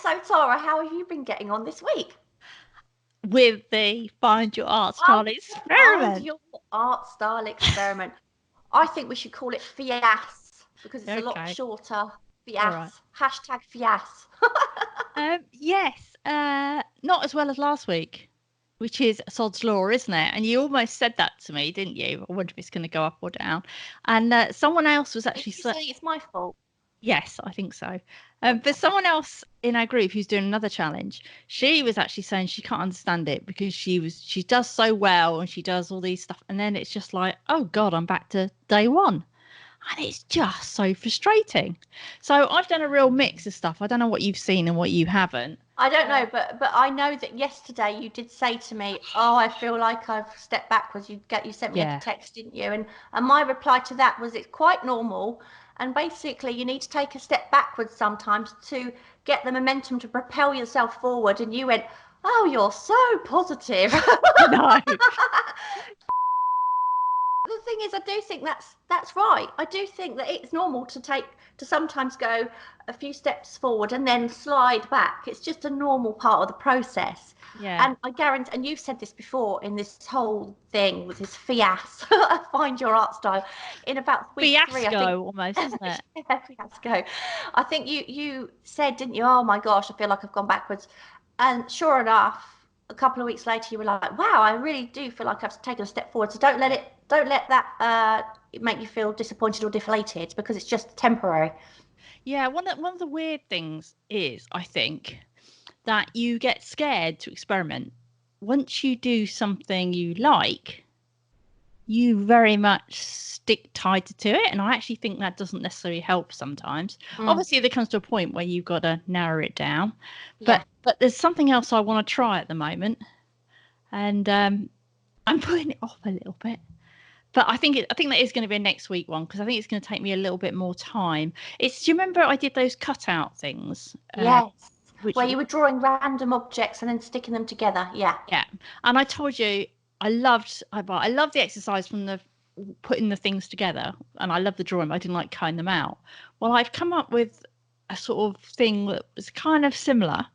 So, Tara, how have you been getting on this week? With the Find Your Art Oh, Style find experiment. your art style experiment. I think we should call it Fias because it's a lot Okay, shorter. all right. Fias. Hashtag Fias. Yes, not as well as last week, which is Sod's Law, isn't it? And you almost said that to me, didn't you? I wonder if it's going to go up or down. And someone else was Are actually, you saying it's my fault? yes, I think so. But Okay. someone else in our group who's doing another challenge, she was actually saying she can't understand it because she does so well and she does all these stuff, and then it's just like, oh God, I'm back to day one. And it's just so frustrating. So I've done a real mix of stuff. I don't know what you've seen and what you haven't. I don't know, but I know that yesterday you did say to me, "Oh, I feel like I've stepped backwards." You sent me a Yeah. text, didn't you? And my reply to that was, "It's quite normal, and basically you need to take a step backwards sometimes to get the momentum to propel yourself forward." And you went, "Oh, you're so positive." I know. The thing is, I do think that's right. I do think that it's normal to sometimes go a few steps forward and then slide back. It's just a normal part of the process. Yeah. And I guarantee, and you've said this before in this whole thing with this fiasco, find your art style. In about week three, I think. Fiasco almost, isn't it? Yeah, fiasco. I think you said, didn't you? Oh my gosh, I feel like I've gone backwards. And sure enough, a couple of weeks later, you were like, "Wow, I really do feel like I've taken a step forward." So don't let that make you feel disappointed or deflated because it's just temporary. Yeah, one of the weird things is, I think, that you get scared to experiment. Once you do something you like, you very much stick tighter to it. And I actually think that doesn't necessarily help sometimes. Mm, Obviously, there comes to a point where you've got to narrow it down. yeah. But there's something else I want to try at the moment, and I'm putting it off a little bit. But I think that is going to be a next week one because I think it's going to take me a little bit more time. Do you remember I did those cutout things, Yes. which Where you were drawing random objects and then sticking them together. Yeah. yeah, and I told you I loved the exercise from the putting the things together, and I love the drawing, but I didn't like cutting them out. Well, I've come up with a sort of thing that was kind of similar,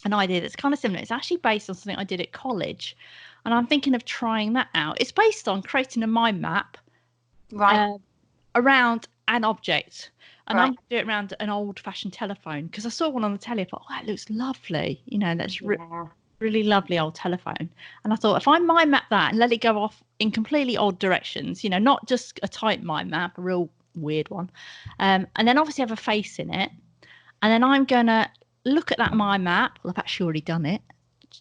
an idea that's kind of similar. It's actually based on something I did at college, and I'm thinking of trying that out. It's based on creating a mind map Right. uh, around an object. And I'm Right. going to do it around an old-fashioned telephone because I saw one on the telly. I thought, oh, that looks lovely. That's Yeah. really lovely old telephone. And I thought, if I mind map that and let it go off in completely odd directions, not just a tight mind map, a real weird one, and then obviously have a face in it, and then I'm gonna look at that mind map. Well, I've actually already done it.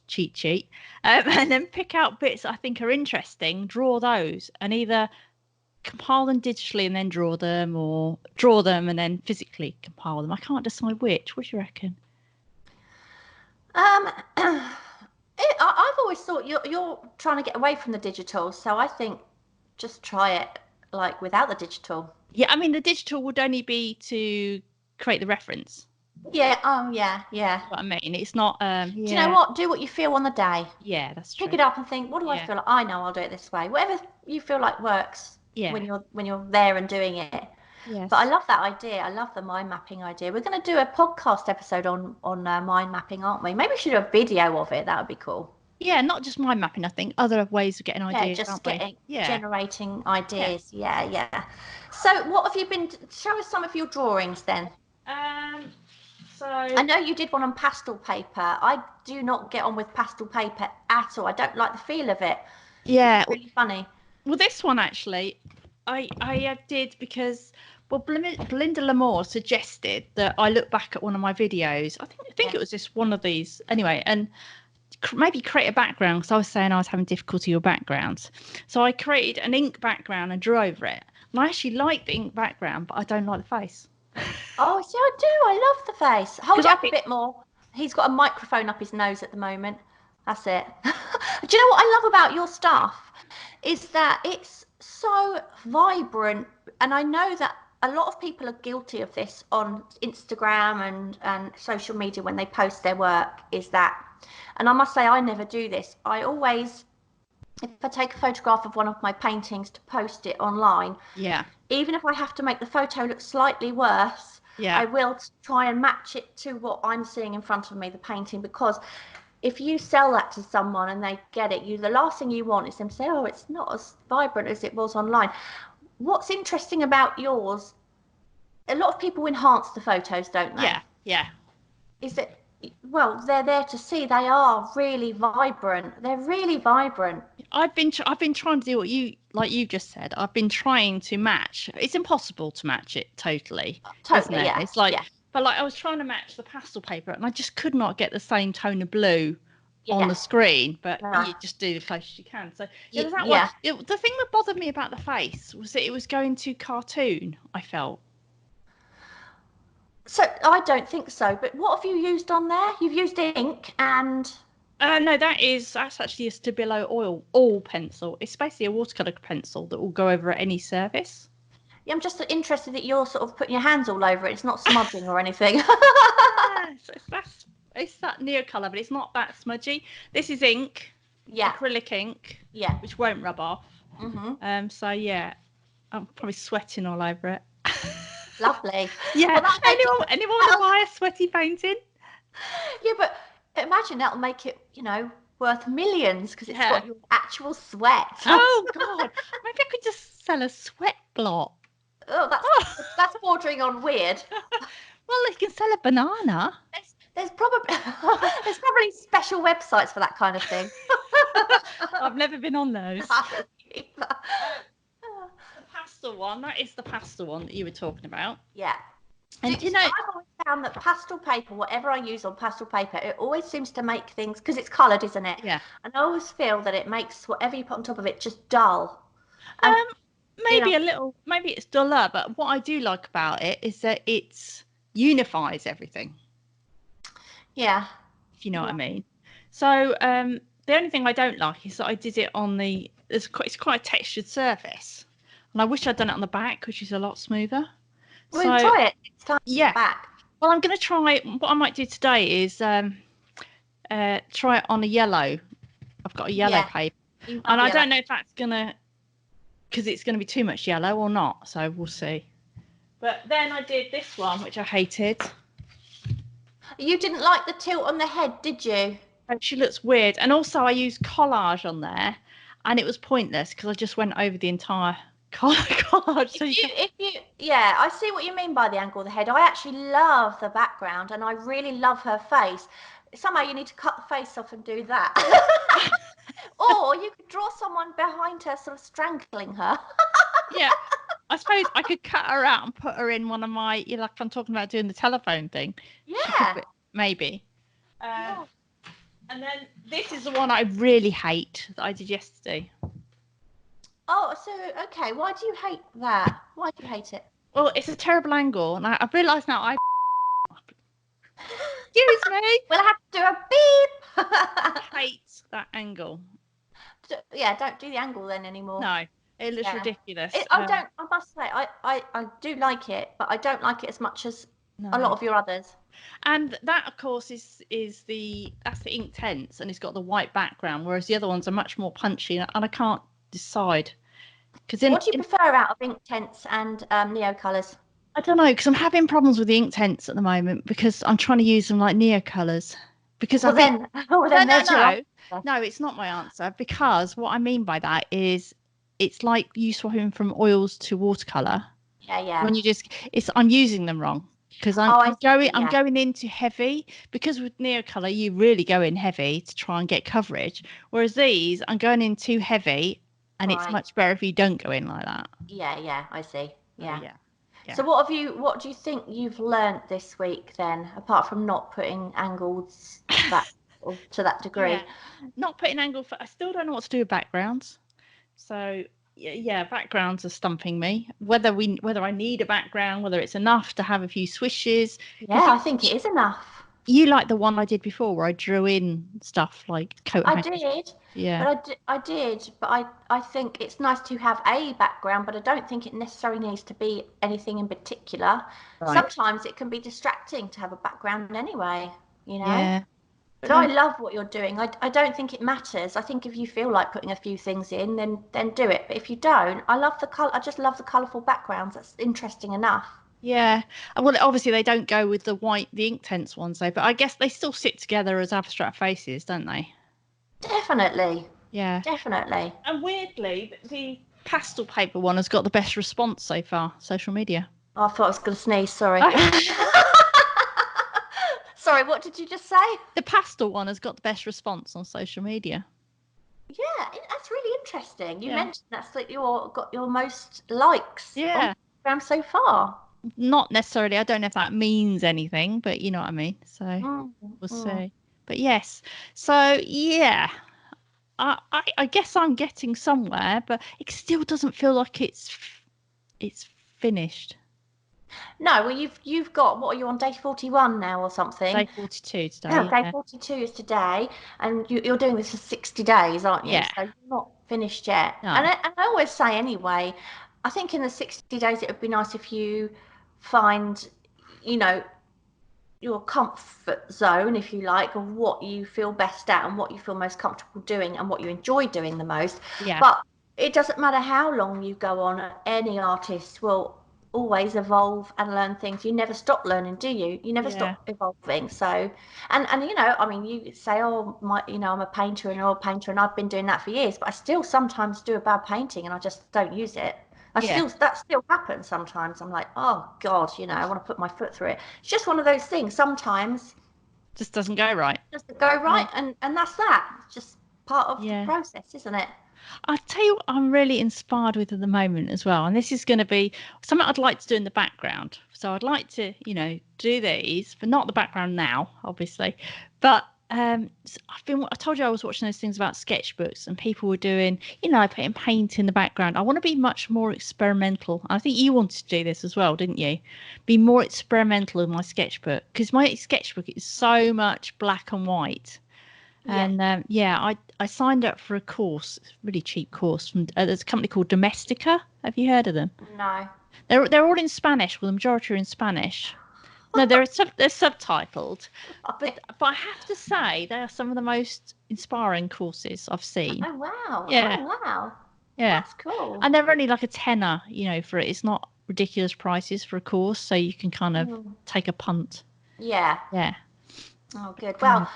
Cheat sheet, and then pick out bits I think are interesting, draw those, and either compile them digitally and then draw them, or draw them and then physically compile them. I can't decide which. What do you reckon? Um, I've always thought you're trying to get away from the digital, so I think just try it like without the digital. Yeah, I mean the digital would only be to create the reference. Yeah. Oh, yeah. Yeah. What I mean, it's not. Do you know Yeah, what? Do what you feel on the day. yeah, that's Pick true. it up and think, what do I Yeah, feel like? I know I'll do it this way. Whatever you feel like works yeah, when you're there and doing it. But I yes, love that idea. I love the mind mapping idea. We're going to do a podcast episode on mind mapping, aren't we? Maybe we should do a video of it. That would be cool. yeah. Not just mind mapping. I think other ways of getting Yeah, ideas, just aren't we? getting Yeah, generating yeah. ideas. Yeah, yeah. So, what have you been? Show us some of your drawings then. Um. I So know you did one on pastel paper. I do not get on with pastel paper at all. I don't like the feel of it. It's yeah. really funny. Well, this one actually, I did because Belinda Lamore suggested that I look back at one of my videos. I think Yeah. it was just one of these anyway, and maybe create a background because I was saying I was having difficulty with backgrounds. So I created an ink background and drew over it. And I actually like the ink background, but I don't like the face Oh, see, I do. I love the face. Hold because it I up a think bit more. He's got a microphone up his nose at the moment. That's it. Do you know what I love about your stuff? Is that it's so vibrant. And I know that a lot of people are guilty of this on Instagram and social media when they post their work, is that, and I must say, I never do this. I always, if I take a photograph of one of my paintings to post it online, yeah, even if I have to make the photo look slightly worse, Yeah. I will try and match it to what I'm seeing in front of me, the painting, because if you sell that to someone and they get it, the last thing you want is them to say, oh, it's not as vibrant as it was online. What's interesting about yours, a lot of people enhance the photos, don't they? Yeah. Yeah. Is that, well, they're there to see. They are really vibrant. They're really vibrant. I've been trying to do what you just said. I've been trying to match. It's impossible to match it totally, isn't Totally, it? yeah, It's like, yeah, but like I was trying to match the pastel paper, and I just could not get the same tone of blue on yeah. the screen. But No, you just do the closest you can. So yeah, there's that one. yeah. The thing that bothered me about the face was that it was going too cartoon. I felt. So I don't think so. But what have you used on there? You've used ink and No, that's actually a Stabilo oil pencil. It's basically a watercolor pencil that will go over any surface. yeah, I'm just interested that you're sort of putting your hands all over it. It's not smudging or anything. Yes, it's that Neocolor, but it's not that smudgy. This is ink, Yeah, acrylic ink, yeah. which won't rub off. Mhm. So yeah, I'm probably sweating all over it. Lovely. Yeah. Well, that makes Anyone want to buy a sweaty painting? yeah, but imagine that'll make it, worth millions because it's Yeah. got your actual sweat. Oh God, maybe I could just sell a sweat blot. Oh, Oh. that's bordering on weird. Well, you can sell a banana. There's probably there's probably special websites for that kind of thing. I've never been on those. No. The pastel one, that is the pastel one that you were talking about. Yeah. And I've always found that pastel paper, whatever I use on pastel paper, it always seems to make things, because it's coloured, isn't it? yeah. And I always feel that it makes whatever you put on top of it just dull. And, Um, you know, maybe a little, maybe it's duller, but what I do like about it is that it unifies everything, yeah. if you know what I Yeah. mean. So the only thing I don't like is that I did it on it's quite a textured surface, and I wish I'd done it on the back, which is a lot smoother. Well, So try it. It's time yeah, back. well, I'm going to try. What I might do today is try it on a yellow. I've got a yellow Yeah. paper, You and love I yellow. don't know if that's gonna because it's going to be too much yellow or not. So we'll see. But then I did this one, which I hated. You didn't like the tilt on the head, did you? And she looks weird. And also I used collage on there, and it was pointless because I just went over the entire collage. So Yeah, I see what you mean by the angle of the head. I actually love the background and I really love her face. Somehow you need to cut the face off and do that. Or you could draw someone behind her, sort of strangling her. yeah, I suppose I could cut her out and put her in one of my, like I'm talking about doing the telephone thing. She could Yeah. be, maybe. Yeah. And then this is the one I really hate that I did yesterday. Oh, so, okay. Why do you hate that? Why do you hate it? Well, it's a terrible angle, and I've realised now excuse me, We'll have to do a beep. I hate that angle. Yeah, don't do the angle then anymore. No, it looks Yeah. ridiculous. I must say, I do like it, but I don't like it as much as a lot of your others. And that, of course, that's the Inktense, and it's got the white background, whereas the other ones are much more punchy, and I can't decide. What do you prefer out of Inktense and Neo colours? I don't know, because I'm having problems with the Inktense at the moment because I'm trying to use them like Neo colours. Because Well, then, no, it's not my answer. Because what I mean by that is, it's like you swapping from oils to watercolor. Yeah. When I'm using them wrong because I'm going into heavy, because with Neocolor you really go in heavy to try and get coverage, whereas these I'm going in too heavy, and it's much better if you don't go in like that. Yeah, I see. Yeah. Yeah. So what do you think you've learnt this week then, apart from not putting angles to that degree? Yeah. Not putting I still don't know what to do with backgrounds. So yeah, backgrounds are stumping me. Whether I need a background, whether it's enough to have a few swishes. Yeah, I think it is enough. You like the one I did before where I drew in stuff like coat I hangers. did. Yeah. But I think it's nice to have a background, but I don't think it necessarily needs to be anything in particular. Right. Sometimes it can be distracting to have a background anyway, Yeah. But I love what you're doing. I don't think it matters. I think if you feel like putting a few things in, then do it. But if you don't, I just love the colourful backgrounds. That's interesting enough. Yeah. Well, obviously they don't go with the Inktense ones though, but I guess they still sit together as abstract faces, don't they? Definitely, Yeah. definitely. And weirdly, the pastel paper one has got the best response so far, social media. Oh, I thought I was going to sneeze. Sorry. Sorry, what did you just say? The pastel one has got the best response on social media. Yeah, that's really interesting. You Yeah. mentioned that's like got your most likes on Yeah. Instagram so far. Not necessarily, I don't know if that means anything, but you know what I mean. So Mm, we'll mm. see. But yes. So yeah. I guess I'm getting somewhere, but it still doesn't feel like it's finished. No, well, you've got what are you on day 41 now or something? Day 42 Oh, today. day Yeah. 42 is today, and you're doing this for 60 days, aren't you? Yeah. So you're not finished yet. No. And I always say anyway, I think in the 60 days it would be nice if you find, you know, your comfort zone, if you like, of what you feel best at and what you feel most comfortable doing and what you enjoy doing the most. Yeah. But it doesn't matter how long you go on, any artist will always evolve and learn things. You never stop learning, do you? You never Yeah. stop evolving. So, and you know, I mean, you say, oh, my, you know, I'm a painter and an oil painter, and I've been doing that for years, but I still sometimes do a bad painting and I just don't use it. Yeah. That still happens sometimes. I'm like, oh God, you know, I want to put my foot through it. It's just one of those things. Sometimes Just doesn't go right. it doesn't go Yeah. right, and that's that. It's just part of the Yeah. process, isn't it? I'll tell you what I'm really inspired with at the moment as well. And this is going to be something I'd like to do in the background. So I'd like to, do these, but not the background now, obviously. But I told you I was watching those things about sketchbooks and people were doing, putting paint in the background. I want to be much more experimental. I think you wanted to do this as well, didn't you? Be more experimental in my sketchbook because my sketchbook is so much black and white. Yeah. And yeah, I signed up for a course, a really cheap course from there's a company called Domestika. Have you heard of them? No. They're all in Spanish. Well, the majority are in Spanish. No, they're subtitled, but I have to say they are some of the most inspiring courses I've seen. Oh wow. Yeah, Oh wow. yeah, That's cool. and they're only like a tenner, for it. It's not ridiculous prices for a course, so you can kind of Mm. take a punt. Yeah. Yeah. Oh good. Uh, Well,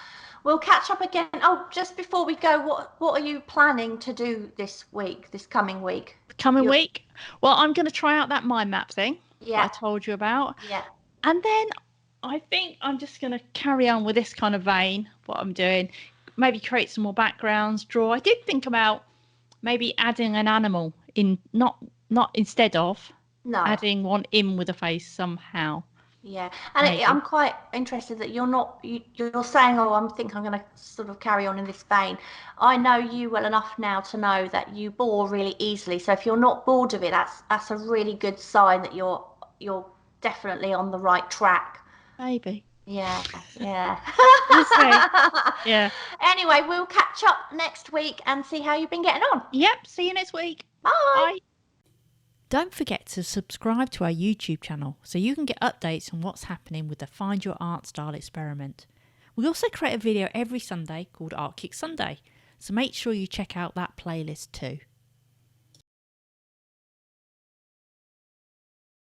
we'll catch up again. Oh, just before we go, what are you planning to do this week, this coming week? Coming You week, well, I'm going to try out that mind map thing that I Yeah. told you about. Yeah. And then I think I'm just going to carry on with this kind of vein, what I'm doing. Maybe create some more backgrounds, draw. I did think about maybe adding an animal in, not instead of No. adding one in with a face somehow. Yeah, and Maybe. I'm quite interested that you're not you're saying, oh, I'm going to sort of carry on in this vein. I know you well enough now to know that you bore really easily. So if you're not bored of it, that's a really good sign that you're definitely on the right track. Maybe. Yeah, yeah. We'll see. Yeah. Anyway, we'll catch up next week and see how you've been getting on. Yep. See you next week. Bye. Bye. Don't forget to subscribe to our YouTube channel so you can get updates on what's happening with the Find Your Art Style experiment. We also create a video every Sunday called Art Kick Sunday, so make sure you check out that playlist too.